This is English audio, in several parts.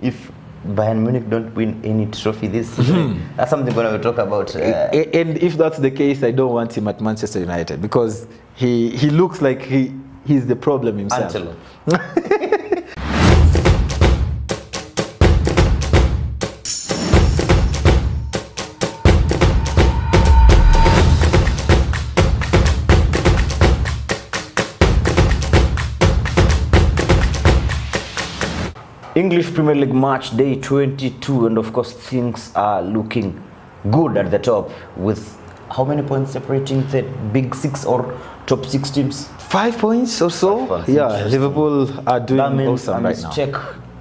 if Bayern Munich don't win any trophy this season, that's something we're going to talk about. And if that's the case, I don't want him at Manchester United because he looks like he's the problem himself. English Premier League match day 22, and of course things are looking good at the top with how many points separating the big six or top six teams? 5 points or so. 5 points. Yeah, Liverpool are doing that means, awesome right now. Check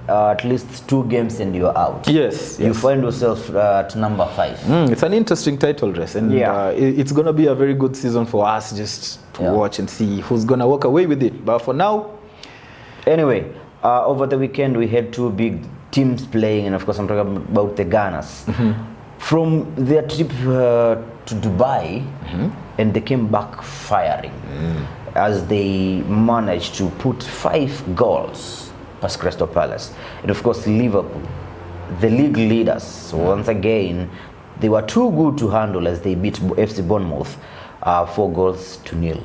at least 2 games and you're out. Yes. You find yourself at number 5. It's an interesting title race, and it's going to be a very good season for us just to watch and see who's going to walk away with it. But for now, anyway. Over the weekend, we had 2 big teams playing, and of course, I'm talking about the Gunners. From their trip to Dubai, and they came back firing as they managed to put 5 goals past Crystal Palace. And of course, Liverpool, the league leaders, once again, they were too good to handle as they beat FC Bournemouth 4-0.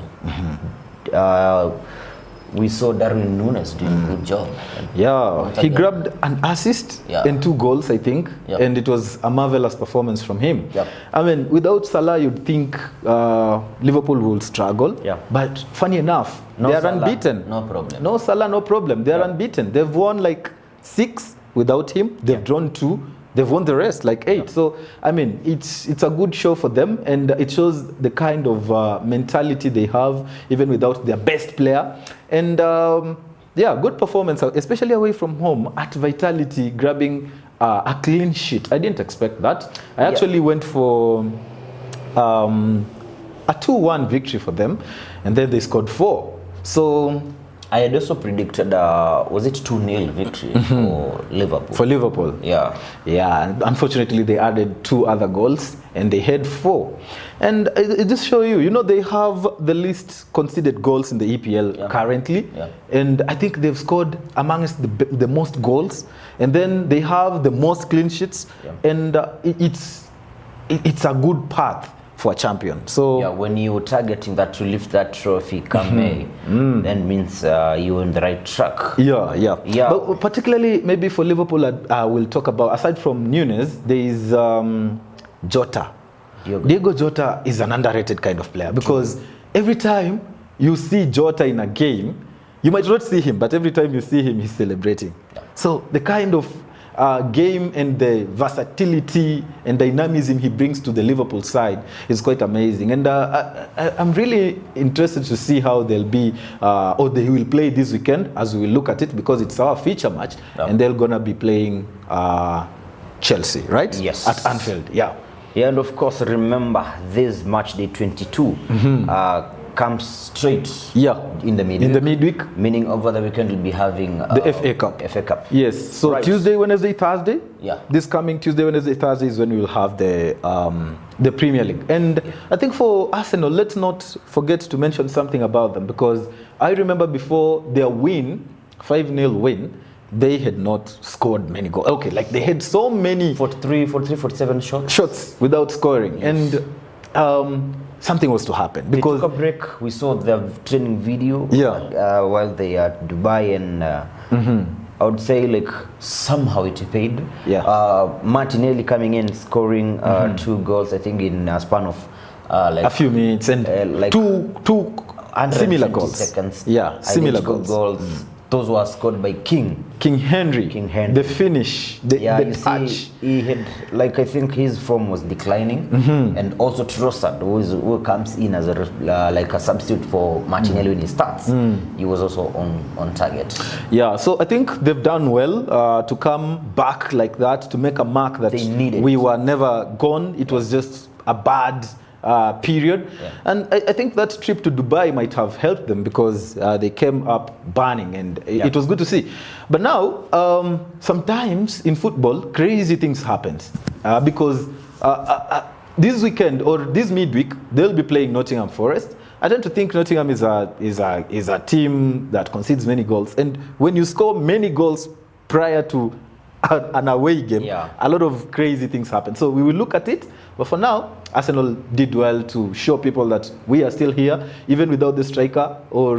We saw Darwin Núñez doing a good job. Yeah, he grabbed an assist and 2 goals, I think, and it was a marvelous performance from him. I mean, without Salah, you'd think Liverpool will struggle, but funny enough, they are unbeaten. No problem. No Salah, no problem. They are unbeaten. They've won like 6 without him. They've drawn 2. They've won the rest, like 8. So, I mean, it's a good show for them, and it shows the kind of mentality they have, even without their best player. And, good performance, especially away from home, at Vitality, grabbing a clean sheet. I didn't expect that. I actually went for a 2-1 victory for them, and then they scored 4. So I had also predicted, was it 2-0 victory for Liverpool? For Liverpool. Yeah. Unfortunately, they added 2 other goals and they had 4. And it just shows you, they have the least conceded goals in the EPL currently. And I think they've scored amongst the most goals. And then they have the most clean sheets. And it's a good path for a champion. So when you're targeting that to lift that trophy come May, then means you're on the right track. But particularly maybe for Liverpool, we'll talk about, aside from Núñez, there is Jota. Diego Jota is an underrated kind of player because every time you see Jota in a game, you might not see him, but every time you see him, he's celebrating. So the kind of game and the versatility and dynamism he brings to the Liverpool side is quite amazing. And I'm really interested to see how they'll be, or they will play this weekend as we look at it, because it's our feature match, and they're going to be playing Chelsea, right? Yes. At Anfield, and of course, remember, this match day 22 comes straight in the midweek. In the midweek. Meaning over the weekend we'll be having the FA Cup. FA Cup. Yes. So Tuesday, Wednesday, Thursday. This coming Tuesday, Wednesday, Thursday is when we will have the Premier League. And I think for Arsenal, let's not forget to mention something about them, because I remember before their win, 5-0 win, they had not scored many goals. Okay, like they had so many 43, 47 shots without scoring. And something was to happen, because they took a break. We saw the training video while they are at Dubai, and I would say like somehow it paid. Martinelli coming in, scoring 2 goals, I think in a span of like a few minutes, and like two similar goals. Seconds. Similar goals. Those were scored by King Henry. The finish, the touch. See, he had, like, I think his form was declining, and also Trossard, who comes in as like a substitute for Martinelli when he starts. He was also on target. So I think they've done well to come back like that, to make a mark that they needed. We were never gone. It was just a bad period. And I think that trip to Dubai might have helped them, because they came up burning, and it was good to see. But now, sometimes in football, crazy things happen, because this weekend or this midweek, they'll be playing Nottingham Forest. I tend to think Nottingham is a team that concedes many goals, and when you score many goals prior to an away game, Yeah. a lot of crazy things happen. So we will look at it. But for now, Arsenal did well to show people that we are still here, even without the striker, or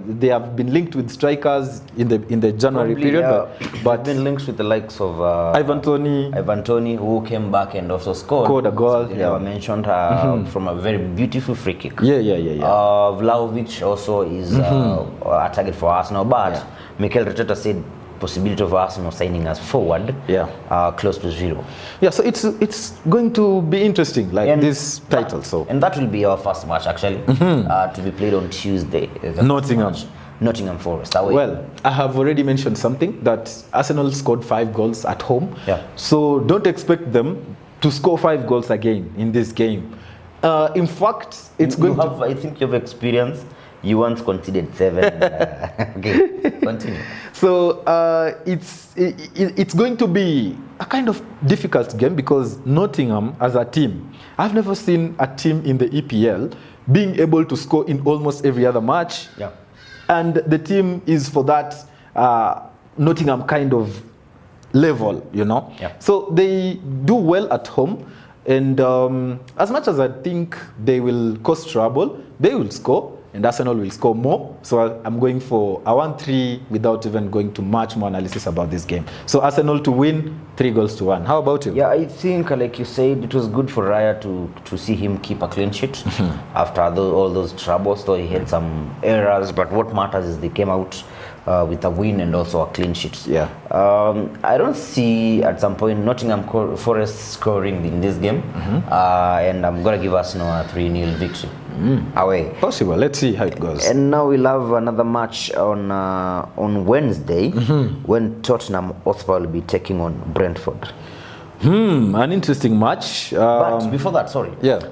they have been linked with strikers in the January Probably, period. yeah. But been linked with the likes of Ivan Toney, who came back and also scored a goal. Something that I mentioned from a very beautiful free kick. Yeah. Vlahovic also is a target for Arsenal, but Mikel Arteta said possibility of Arsenal signing us forward, close to 0. Yeah, so it's going to be interesting, like this title. And that will be our first match actually, to be played on Tuesday. Nottingham Forest away. Well, I have already mentioned something that Arsenal scored 5 goals at home. Yeah. So don't expect them to score 5 goals again in this game. In fact, it's going to. I think you've experienced. You once conceded 7. Okay, continue. So it's going to be a kind of difficult game because Nottingham as a team, I've never seen a team in the EPL being able to score in almost every other match. Yeah. And the team is for that Nottingham kind of level, you know. Yeah. So they do well at home. And as much as I think they will cause trouble, they will score. And Arsenal will score more. So I'm going for a 1-3 without even going to much more analysis about this game. So Arsenal to win 3-1. How about you? Yeah, I think, like you said, it was good for Raya to see him keep a clean sheet after all those troubles. Though he had some errors, but what matters is they came out with a win and also a clean sheet. Yeah. I don't see at some point Nottingham Forest scoring in this game, and I'm gonna give Arsenal a 3-0 victory. Away. Possible. Let's see how it goes. And now we'll have another match on Wednesday when Tottenham Hotspur will be taking on Brentford. An interesting match. But before that,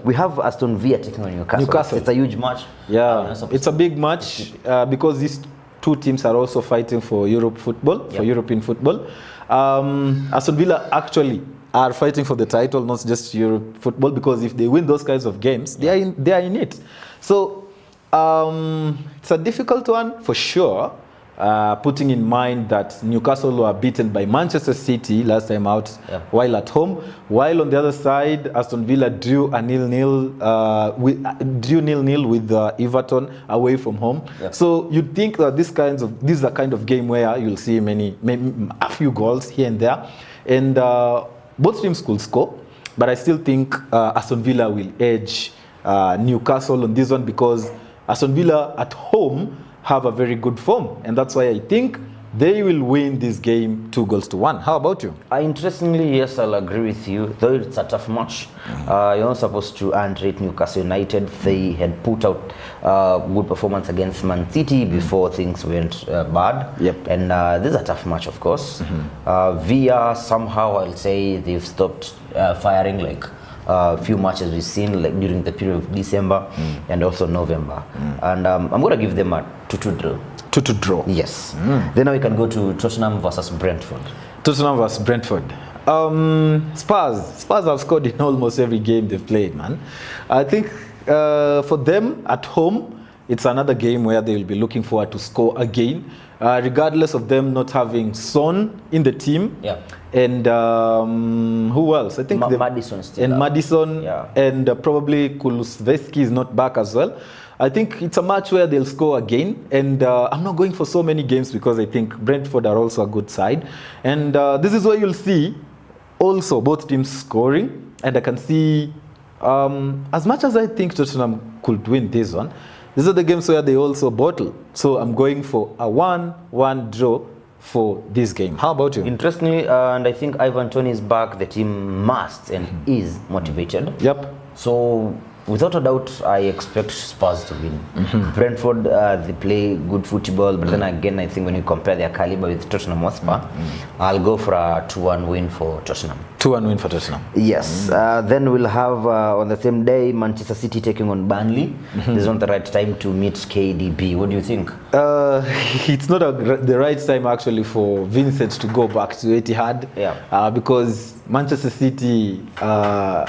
we have Aston Villa taking on Newcastle. It's a huge match. Yeah, it's a big match because these two teams are also fighting for European football. Aston Villa actually are fighting for the title, not just Europe football, because if they win those kinds of games, they are in it. So it's a difficult one for sure, putting in mind that Newcastle were beaten by Manchester City last time out while at home, while on the other side, Aston Villa drew a 0-0 with Everton away from home. So you'd think that this is a kind of game where you'll see a few goals here and there, and both teams could score, but I still think Aston Villa will edge Newcastle on this one because Aston Villa at home have a very good form, and that's why I think they will win this game 2-1. How about you? Interestingly, yes, I'll agree with you. Though it's a tough match, you're not supposed to underrate Newcastle United. They had put out good performance against Man City before things went bad. And this is a tough match, of course. Villa, somehow, I'll say they've stopped firing like a few matches we've seen like during the period of December and also November. And I'm going to give them a 2-2 draw. 2-2 draw. Yes. Then now we can go to Tottenham versus Brentford. Tottenham versus Brentford. Spurs have scored in almost every game they've played, man. I think for them at home, it's another game where they will be looking forward to score again, regardless of them not having Son in the team. And who else? I think Maddison still. And Maddison, and probably Kulusevski is not back as well. I think it's a match where they'll score again, and I'm not going for so many games because I think Brentford are also a good side, and this is where you'll see also both teams scoring, and I can see as much as I think Tottenham could win this one, these are the games where they also bottle. So I'm going for a 1-1 draw for this game. How about you? Interestingly, and I think Ivan Toney is back, the team must and is motivated. So without a doubt, I expect Spurs to win. Brentford, they play good football, but then again, I think when you compare their caliber with Tottenham Hotspur, I'll go for a 2-1 win for Tottenham. 2-1 win for Tottenham. Yes. Then we'll have on the same day Manchester City taking on Burnley. This is not the right time to meet KDB. What do you think? It's not the right time actually for Vincent to go back to Etihad. Because Manchester City are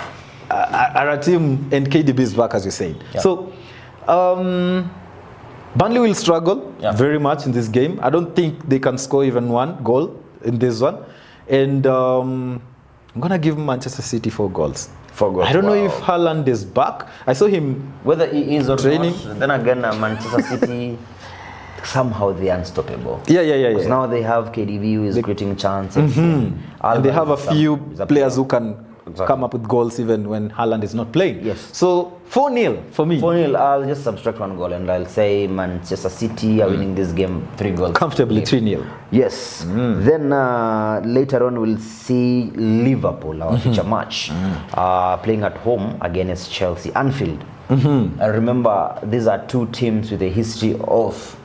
a team and KDB is back, as you said. So Burnley will struggle very much in this game. I don't think they can score even one goal in this one. And I'm going to give Manchester City 4 goals. 4 goals. I don't know if Haaland is back. I saw him whether he is or training. not. Then again, Manchester City, somehow they're unstoppable. Yeah. Because now they have KDB who is creating chances. And they have a few players who can Exactly. come up with goals even when Haaland is not playing. Yes. So 4-0 for me. 4-0, I'll just subtract 1 goal and I'll say Manchester City are winning this game 3 goals. Comfortably 3-0. Yes. Then later on we'll see Liverpool, our future match, playing at home against Chelsea, Anfield. I remember these are 2 teams with a history of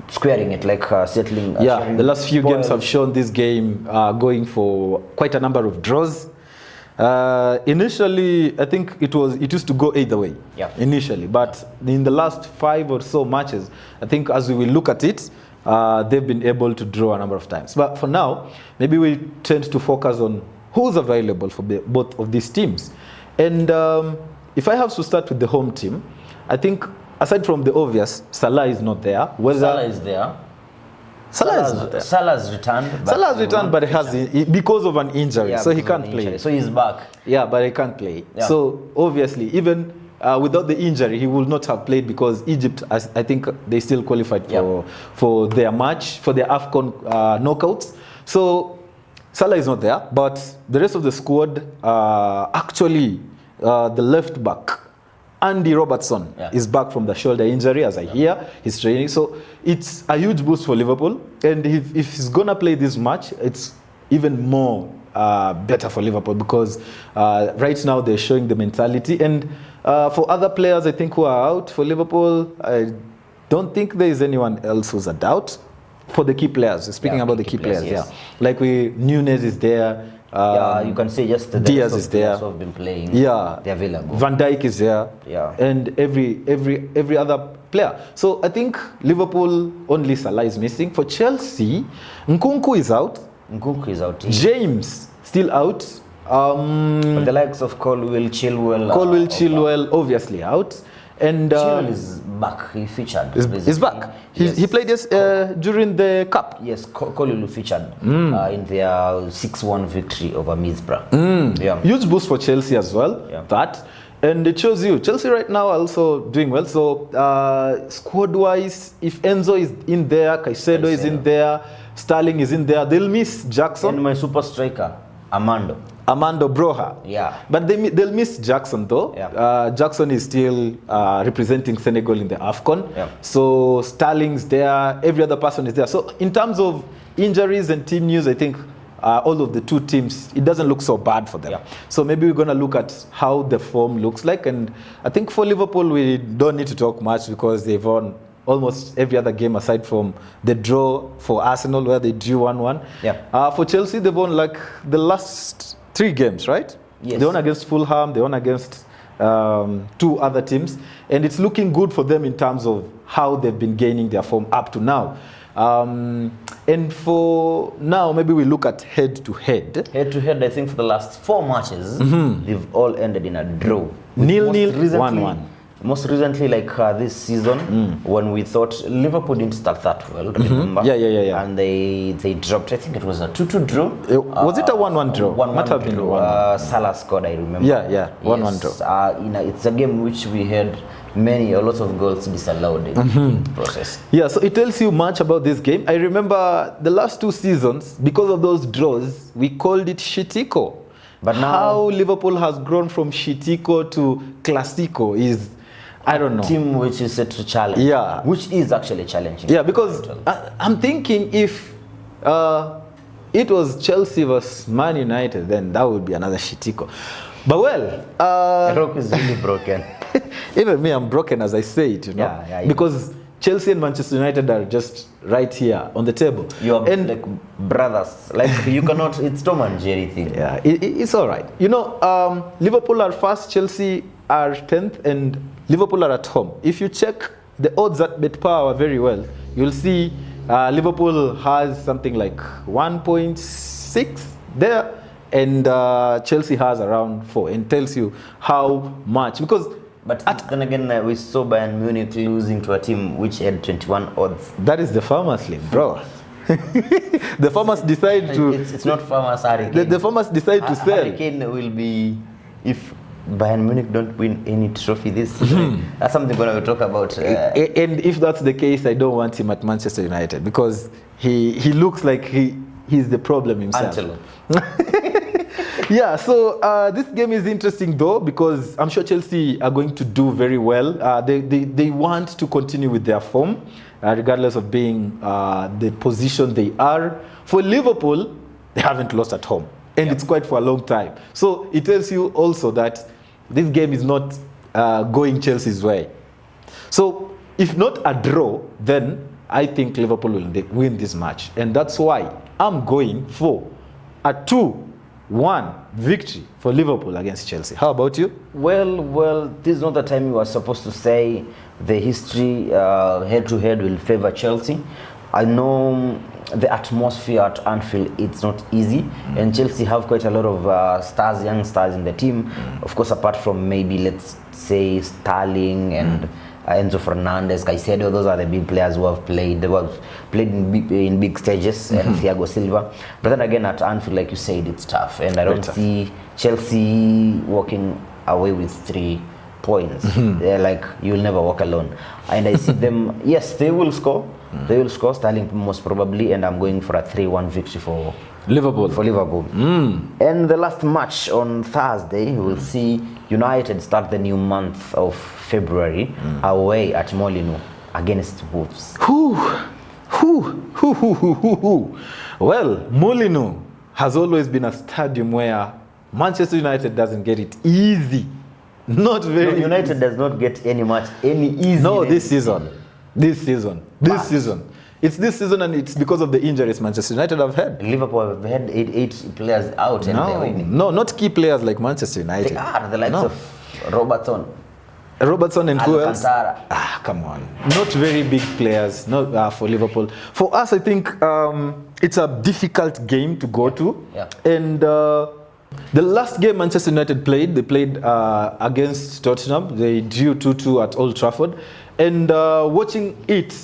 squaring it, like settling. The last few games have shown this game going for quite a number of draws. Initially, I think it used to go either way. Yeah. Initially, but in the last 5 or so matches, I think as we will look at it, they've been able to draw a number of times. But for now, maybe we tend to focus on who's available for both of these teams. And if I have to start with the home team, I think aside from the obvious, Salah is not there. Salah is there. Salah is not there. Salah's returned. Salah's returned, but because of an injury, so he can't play. So he's back. Yeah, but he can't play. Yeah. So obviously, even without the injury, he will not have played because Egypt, I think, they still qualified for their match, for their AFCON knockouts. So Salah is not there, but the rest of the squad, actually, the left back, Andy Robertson, is back from the shoulder injury, as I hear. He's training. So it's a huge boost for Liverpool. And if he's going to play this match, it's even more better for Liverpool because right now they're showing the mentality. And for other players, I think, who are out for Liverpool, I don't think there is anyone else who's a doubt. For the key players, speaking about the key players, yes. Like Nunez is there. You can say just the Diaz is there. Who have been playing. Yeah, they're available. Van Dijk is there. Yeah, and every other player. So I think Liverpool, only Salah is missing. For Chelsea, Nkunku is out. James still out. But the likes of Colwill, Chilwell, obviously out. And Chilwell is back. He featured. He's back. He played this during the cup. Yes, Colwill featured in their 6-1 victory over Middlesbrough. Yeah, huge boost for Chelsea as well. Yeah. That, and it shows you Chelsea right now are also doing well. So squad-wise, if Enzo is in there, Caicedo is in there, Sterling is in there, they'll miss Jackson and my super striker Armando Broja. Yeah. But they'll miss Jackson though. Yeah. Jackson is still representing Senegal in the AFCON. Yeah. So Sterling's there, every other person is there. So in terms of injuries and team news, I think all of the 2 teams, it doesn't look so bad for them. Yeah. So maybe we're going to look at how the form looks like. And I think for Liverpool, we don't need to talk much because they've won almost every other game aside from the draw for Arsenal where they drew 1-1. Yeah. For Chelsea, they've won like the last 3 games, right? Yes. They won against Fulham, they won against 2 other teams, and it's looking good for them in terms of how they've been gaining their form up to now. And for now, maybe we look at head-to-head. Head-to-head, I think for the last 4 matches, they've all ended in a draw. 0-0, 1-1. Most recently, like this season, when we thought Liverpool didn't start that well, remember? Yeah. And they dropped, I think it was a 2-2 draw. Was it a 1-1 draw? 1-1 Might have been draw. Salah scored, I remember. Yeah, 1-1 draw. It's a game which we had a lot of goals disallowed in the process. Yeah, so it tells you much about this game. I remember the last 2 seasons, because of those draws, we called it Shitiko. But now, how Liverpool has grown from Shitiko to Clasico is, I don't know. Team which is set to challenge. Yeah. Which is actually challenging. Yeah, because I'm thinking if it was Chelsea versus Man United, then that would be another Shitiko. But well, the rock is really broken. Even me, I'm broken as I say it, you know. Yeah, because Chelsea and Manchester United are just right here on the table. You are like brothers. Like you cannot. It's Tom and Jerry thing. Yeah, it's all right. You know, Liverpool are first, Chelsea are 10th, and Liverpool are at home. If you check the odds at BetPower very well, you'll see Liverpool has something like 1.6 there, and Chelsea has around 4, and tells you how much. Because but then again, we saw Bayern Munich losing to a team which had 21 odds. That is the Farmers League, bro. The farmers decide to. It's not farmers Hurricane. The farmers decide to sell. Hurricane will be if Bayern Munich don't win any trophy this season. That's something we're going to talk about. And if that's the case, I don't want him at Manchester United because he looks like he's the problem himself. Yeah, so this game is interesting though because I'm sure Chelsea are going to do very well. They want to continue with their form regardless of being the position they are. For Liverpool, they haven't lost at home and it's quite for a long time. So it tells you also that this game is not going Chelsea's way. So if not a draw, then I think Liverpool will win this match. And that's why I'm going for a 2-1 victory for Liverpool against Chelsea. How about you? Well, this is not the time you are supposed to say the history head-to-head will favor Chelsea. I know the atmosphere at Anfield, it's not easy. And Chelsea have quite a lot of young stars in the team. Of course, apart from maybe, let's say, Sterling and Enzo Fernandez, Caicedo, those are the big players who have played. They have played in big stages, and Thiago Silva. But then again, at Anfield, like you said, it's tough. And I don't see Chelsea walking away with 3 points. They're like, you'll never walk alone. And I see them, yes, they will score. They will score, Sterling most probably, and I'm going for a 3-1 victory for Liverpool. And the last match on Thursday, we'll see United start the new month of February away at Molineux against Wolves. Well, Molineux has always been a stadium where Manchester United doesn't get it easy. Not very. No, United does not get any easy. No, this season. It's this season, and it's because of the injuries Manchester United have had. Liverpool have had eight players out, and they're winning. No, not key players like Manchester United. They are the likes of Robertson and who else? Alcantara. Come on. Not very big players, not for Liverpool. For us, I think it's a difficult game to go to. Yeah. And the last game Manchester United played, they played against Tottenham. They drew 2-2 at Old Trafford. And watching it,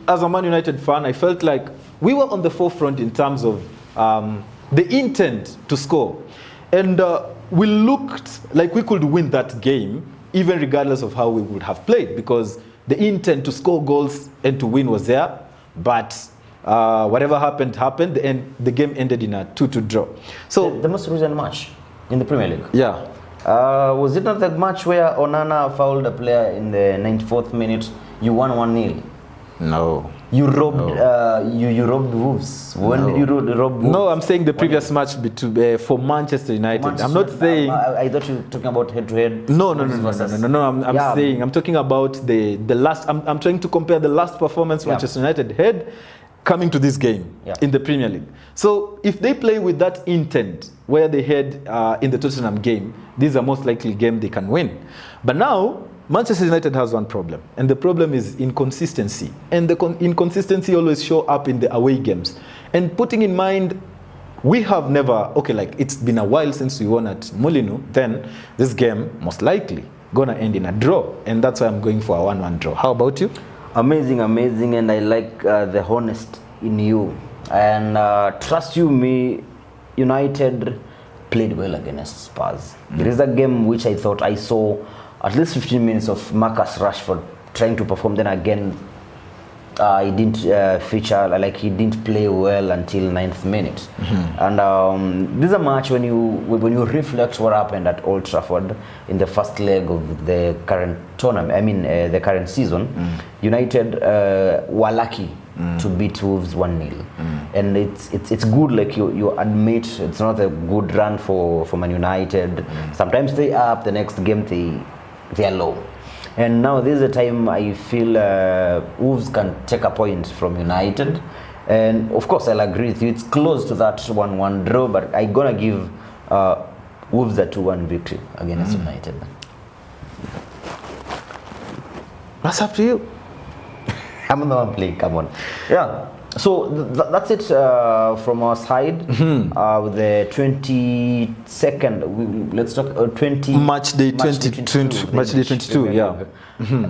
as a Man United fan, I felt like we were on the forefront in terms of the intent to score. And we looked like we could win that game, even regardless of how we would have played, because the intent to score goals and to win was there. But whatever happened, and the game ended in a 2-2 draw. So the most recent match in the Premier League. Yeah. Was it not the match where Onana fouled a player in the 94th minute? You won 1-0. No. You robbed. You robbed Wolves. When did you rob Wolves? No, I'm saying the previous match for Manchester United. I'm not saying. I thought you were talking about head-to-head. No. I'm saying I'm talking about the last. I'm trying to compare the last performance Manchester United had coming to this game in the Premier League. So if they play with that intent where they had in the Tottenham game, this is a most likely game they can win. But now Manchester United has one problem, and the problem is inconsistency. And the inconsistency always show up in the away games. And putting in mind, we have never, it's been a while since we won at Molineux, then this game most likely gonna end in a draw. And that's why I'm going for a 1-1 draw. How about you? Amazing, and I like the honest in you. And trust you me, United played well against Spurs. There is a game which I thought I saw at least 15 minutes of Marcus Rashford trying to perform. Then again, he didn't feature, he didn't play well until 9th minute. And this is a match when you reflect what happened at Old Trafford in the first leg of the current tournament, the current season. United were lucky to beat Wolves 1-0. And it's good, you admit it's not a good run for Man United. Sometimes they are up, the next game they are low. And now this is a time I feel Wolves can take a point from United. And of course, I'll agree with you. It's close to that 1-1 draw, but I'm going to give Wolves a 2-1 victory against United. What's up to you? I'm the one playing, come on. Yeah. So that's it from our side. With the 22nd, let's talk 20 Matchday 22. Yeah.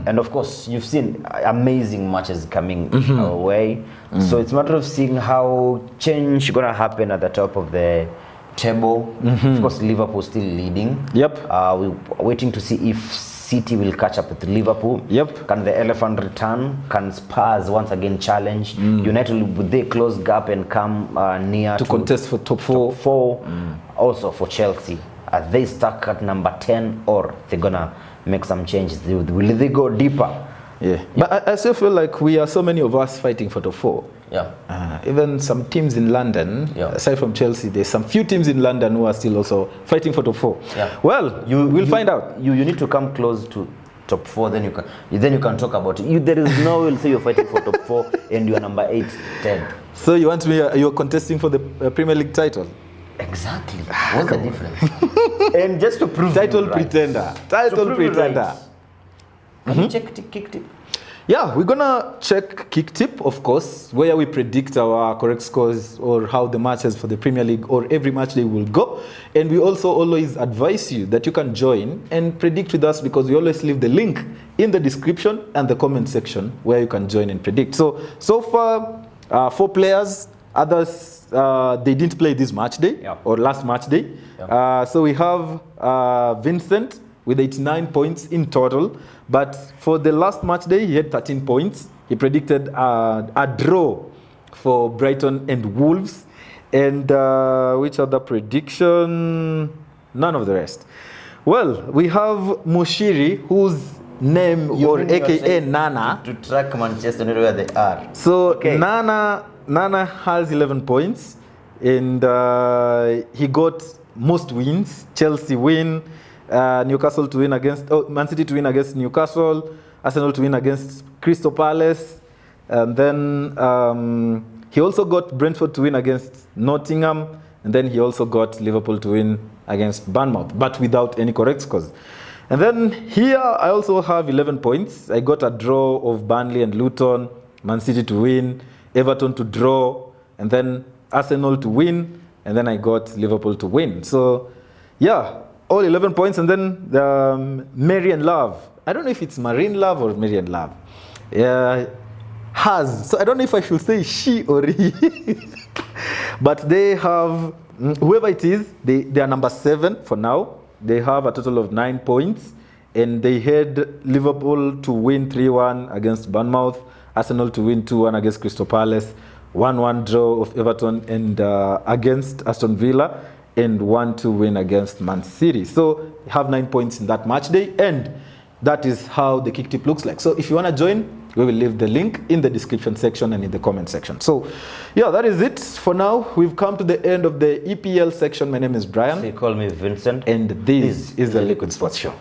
And of course, you've seen amazing matches coming our way. So it's a matter of seeing how change gonna happen at the top of the table. Of course, Liverpool still leading. Yep. We're waiting to see if City will catch up with Liverpool. Yep. Can the elephant return? Can Spurs once again challenge? United, would they close gap and come near to contest for top four? Also for Chelsea, are they stuck at number 10 or they're gonna make some changes? Will they go deeper? Yeah. But I still feel like we are so many of us fighting for top 4. Yeah. Even some teams in London, aside from Chelsea, there's some few teams in London who are still also fighting for top 4. Yeah. Well, we'll find out. You need to come close to top 4, then you can talk about it. There is no way you'll say you're fighting for top 4 and you're number 8, 10. So you want me? You're contesting for the Premier League title? Exactly. What's the difference? And just to prove title right. pretender. Title pretender. Right. Can you check kick tip? Yeah, we're gonna check kick tip, of course, where we predict our correct scores or how the matches for the Premier League or every match day will go. And we also always advise you that you can join and predict with us, because we always leave the link in the description and the comment section where you can join and predict. So far, 4 players. Others, they didn't play this match day or last match day. So we have Vincent with 89 points in total. But for the last match day, he had 13 points. He predicted a draw for Brighton and Wolves. And which other prediction? None of the rest. Well, we have Mushiri, whose name or AKA Nana. To track Manchester United where they are. So Nana has 11 points. And he got most wins. Chelsea win. Newcastle to win against Man City to win against Newcastle, Arsenal to win against Crystal Palace, and then he also got Brentford to win against Nottingham, and then he also got Liverpool to win against Bournemouth, but without any correct scores. And then here I also have 11 points. I got a draw of Burnley and Luton, Man City to win, Everton to draw, and then Arsenal to win, and then I got Liverpool to win. So yeah, all 11 points. And then the Marian Love. I don't know if it's Marine Love or Marian Love. Has. So I don't know if I should say she or he. But they have, whoever it is, they are number 7 for now. They have a total of 9 points. And they had Liverpool to win 3-1 against Bournemouth. Arsenal to win 2-1 against Crystal Palace. 1-1 draw of Everton and against Aston Villa. And 1-2 win against Man City. So you have 9 points in that match day, and that is how the kick tip looks like. So if you want to join, we will leave the link in the description section and in the comment section. So yeah, that is it for now. We've come to the end of the EPL section. My name is Brian. They call me Vincent. And this is the Liquid Sports Show.